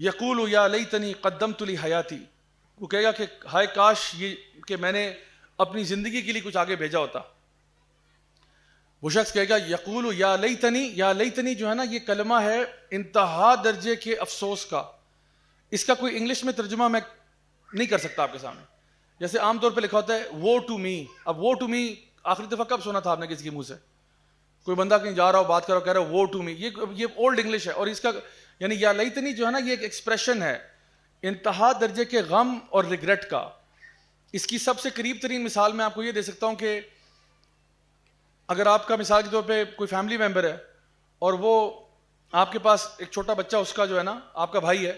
یقول یا لیتنی قدمت لی حیاتی، وہ کہے گا کہ ہائے کاش یہ کہ میں نے اپنی زندگی کے لیے کچھ آگے بھیجا ہوتا. وہ شخص کہے گا یقول یا لیتنی جو ہے نا، یہ کلمہ ہے انتہا درجے کے افسوس کا. اس کا کوئی انگلش میں ترجمہ میں نہیں کر سکتا آپ کے سامنے. جیسے عام طور پہ لکھا ہوتا ہے وہ ٹو می. اب وہ ٹو می آخری دفعہ کب سنا تھا آپ نے کسی کے منہ سے؟ کوئی بندہ کہیں جا رہا ہو، بات کر رہا ہو، کہہ رہا ہو وہ ٹو می. یہ اولڈ انگلش ہے. اور اس کا یعنی یا لیتنی جو ہے نا، یہ ایک ایکسپریشن ہے انتہا درجے کے غم اور ریگریٹ کا. اس کی سب سے قریب ترین مثال میں آپ کو یہ دے سکتا ہوں کہ اگر آپ کا مثال کے طور پہ کوئی فیملی ممبر ہے اور وہ آپ کے پاس ایک چھوٹا بچہ، اس کا جو ہے نا آپ کا بھائی ہے،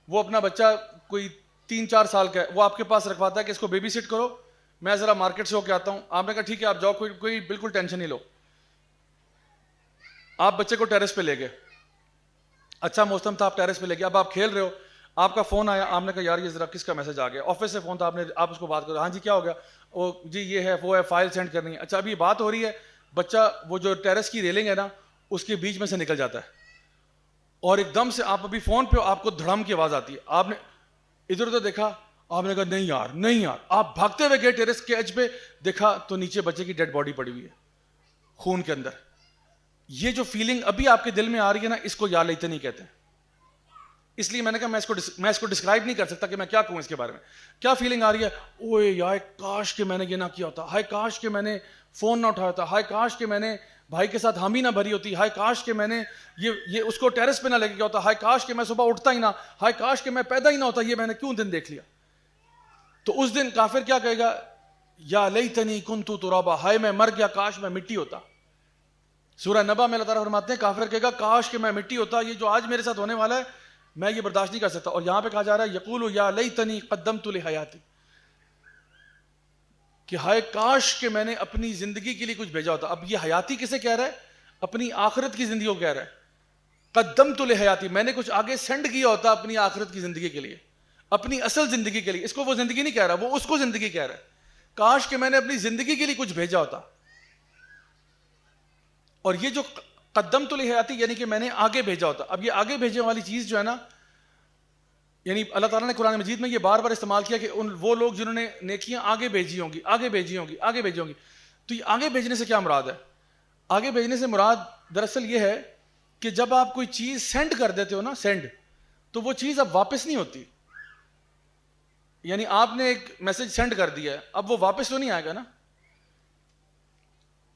وہ اپنا بچہ کوئی 3-4 سال کا ہے، وہ آپ کے پاس رکھواتا ہے کہ اس کو بیبی سٹ کرو، میں ذرا مارکیٹ سے ہو کے آتا ہوں. آپ نے کہا ٹھیک ہے آپ جاؤ، کوئی بالکل ٹینشن نہیں لو. آپ بچے کو ٹیرس پہ لے گئے، اچھا موسم تھا، آپ ٹیرس پہ لے گئے، اب آپ کھیل رہے ہو، آپ کا فون آیا، آپ نے کہا یار یہ ذرا کس کا میسج آ گیا؟ آفس سے فون تھا، آپ اس کو بات کرو، ہاں جی کیا ہو گیا؟ وہ جی یہ ہے وہ ہے، فائل سینڈ کرنی ہے. اچھا ابھی بات ہو رہی ہے، بچہ وہ جو ٹیرس کی ریلنگ ہے نا اس کے بیچ میں سے نکل جاتا ہے اور ایک دم سے آپ ابھی فون پہ ہو، آپ کو دھڑم کی آواز آتی ہے. آپ نے ادھر ادھر دیکھا، آپ نے کہا نہیں یار. آپ بھاگتے ہوئے گئے ٹیرس کے ایج پہ، دیکھا تو نیچے بچے کی ڈیڈ باڈی پڑی ہوئی ہے خون کے اندر. یہ جو فیلنگ ابھی آپ کے دل میں آ رہی ہے نا، اس کو یا لیتنی کہتے ہیں. اس لیے میں نے کہا میں اس کو ڈسکرائب نہیں کر سکتا کہ میں کیا کہوں اس کے بارے میں. کیا فیلنگ آ رہی ہے؟ اوے یار کاش کہ میں نے یہ نہ کیا ہوتا، ہائے کاش کہ میں نے فون نہ اٹھایا ہوتا، ہائے کاش کہ میں نے بھائی کے ساتھ حامی نہ بھری ہوتی، ہائے کاش کہ میں نے یہ اس کو ٹیرس پہ نہ لے کے گیا ہوتا، ہائے کاش کہ میں صبح اٹھتا ہی نہ، ہائے کاش کہ میں پیدا ہی نہ ہوتا، یہ میں نے کیوں دن دیکھ لیا. تو اس دن کافر کیا کہے گا؟ یا لیتنی کنت ترابا، ہائے میں مر گیا، کاش میں مٹی ہوتا. سورہ نبا میں اللہ تعالیٰ فرماتے ہیں کافر کہے گا کاش کہ میں مٹی ہوتا، یہ جو آج میرے ساتھ ہونے والا ہے میں یہ برداشت نہیں کر سکتا. اور یہاں پہ کہا جا رہا ہے یقول یا لیتنی قدمت لحیاتی، کہ ہائے کاش کہ میں نے اپنی زندگی کے لیے کچھ بھیجا ہوتا. اب یہ حیاتی کسے کہہ رہا ہے؟ اپنی آخرت کی زندگی کو کہہ رہا ہے. قدمت لحیاتی، میں نے کچھ آگے سینڈ کیا ہوتا اپنی آخرت کی زندگی کے لیے، اپنی اصل زندگی کے لیے. اس کو وہ زندگی نہیں کہہ رہا، وہ اس کو زندگی کہہ رہا ہے. کاش کہ میں نے اپنی زندگی کے لیے کچھ بھیجا ہوتا. اور یہ جو قدمت لحیاتی یعنی کہ میں نے آگے بھیجا ہوتا. اب یہ آگے بھیجنے والی چیز جو ہے نا، یعنی اللہ تعالیٰ نے قرآن مجید میں یہ بار بار استعمال کیا کہ وہ لوگ جنہوں نے نیکیاں آگے بھیجی ہوں گی، آگے بھیجی ہوں گی، آگے بھیجی ہوں گی. تو یہ آگے بھیجنے سے کیا مراد ہے؟ آگے بھیجنے سے مراد دراصل یہ ہے کہ جب آپ کوئی چیز سینڈ کر دیتے ہو نا، سینڈ، تو وہ چیز اب واپس نہیں ہوتی. یعنی آپ نے ایک میسج سینڈ کر دیا ہے، اب وہ واپس تو نہیں آئے گا نا.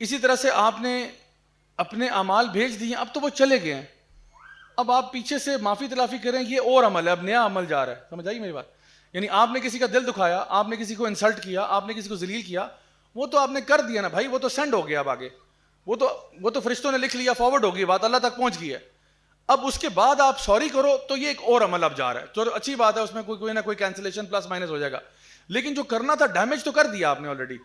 اسی طرح سے آپ نے اپنے اعمال بھیج دیے، اب تو وہ چلے گئے ہیں، اب آپ پیچھے سے معافی تلافی کریں، یہ اور عمل ہے، اب نیا عمل جا رہا ہے. سمجھ آئی میری بات؟ یعنی آپ نے کسی کا دل دکھایا، آپ نے کسی کو انسلٹ کیا، آپ نے کسی کو ذلیل کیا، وہ تو آپ نے کر دیا نا بھائی، وہ تو سینڈ ہو گیا. اب آگے وہ تو فرشتوں نے لکھ لیا، فارورڈ ہو گئی بات، اللہ تک پہنچ گئی ہے. اب اس کے بعد آپ سوری کرو تو یہ ایک اور عمل اب جا رہا ہے. چلو اچھی بات ہے، اس میں کوئی نہ کوئی کینسلیشن پلس مائنس ہو جائے گا، لیکن جو کرنا تھا ڈیمیج تو کر دیا آپ نے آلریڈی.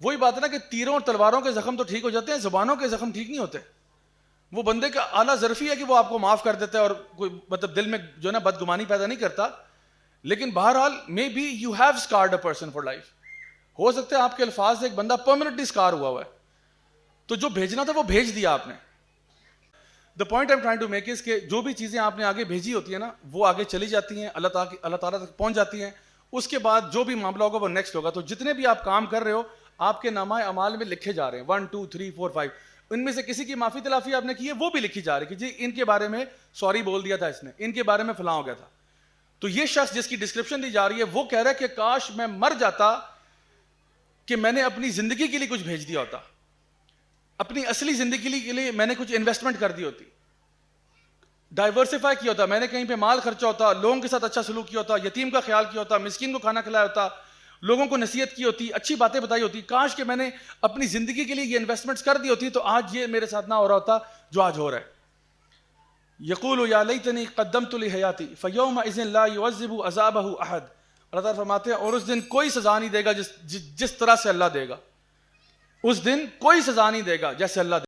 وہی بات ہے نا کہ تیروں اور تلواروں کے زخم تو ٹھیک ہو جاتے ہیں، زبانوں کے زخم ٹھیک نہیں ہوتے. وہ بندے کا اعلیٰ ظرفی ہے کہ وہ آپ کو معاف کر دیتا ہے اور کوئی مطلب دل میں جو ہے نا بدگمانی پیدا نہیں کرتا، لیکن بہرحال may be you have scarred a person for life. ہو سکتا ہے آپ کے الفاظ سے ایک بندہ پرماننٹلی اسکار ہوا ہے. تو جو بھیجنا تھا وہ بھیج دیا آپ نے. The point I'm trying to make is کہ جو بھی چیزیں آپ نے آگے بھیجی ہوتی ہیں نا، وہ آگے چلی جاتی ہیں، اللہ تعالیٰ تک پہنچ جاتی ہیں. اس کے بعد جو بھی معاملہ ہوگا وہ نیکسٹ ہوگا. تو جتنے بھی آپ کام کر رہے ہو آپ کے نامہ اعمال میں لکھے جا رہے ہیں، 1 2 3 4 5. ان میں سے کسی کی معافی تلافی آپ نے کی ہے وہ بھی لکھی جا رہی ہے کہ جی ان کے بارے میں سوری بول دیا تھا اس نے، ان کے بارے میں فلاں ہو گیا تھا. تو یہ شخص جس کی ڈسکرپشن دی جا رہی ہے وہ کہہ رہا ہے کہ کاش میں مر جاتا کہ میں نے اپنی زندگی کے لیے کچھ بھیج دیا ہوتا، اپنی اصلی زندگی کے لیے میں نے کچھ انویسٹمنٹ کر دی ہوتی، ڈائیورسیفائی کیا ہوتا، میں نے کہیں پہ مال خرچا ہوتا، لوگوں کے ساتھ اچھا سلوک کیا ہوتا، یتیم کا خیال کیا ہوتا، مسکین کو کھانا کھلایا ہوتا، لوگوں کو نصیحت کی ہوتی، اچھی باتیں بتائی ہوتی. کاش کہ میں نے اپنی زندگی کے لیے یہ انویسٹمنٹس کر دی ہوتی تو آج یہ میرے ساتھ نہ ہو رہا ہوتا جو آج ہو رہا ہے. یقول یا لیتنی قدمت لحیاتی فیومئذ لا یعذب عذابہ احد. اللہ تعالیٰ فرماتے ہیں اور اس دن کوئی سزا نہیں دے گا جس طرح سے اللہ دے گا. اس دن کوئی سزا نہیں دے گا جیسے اللہ دے گا.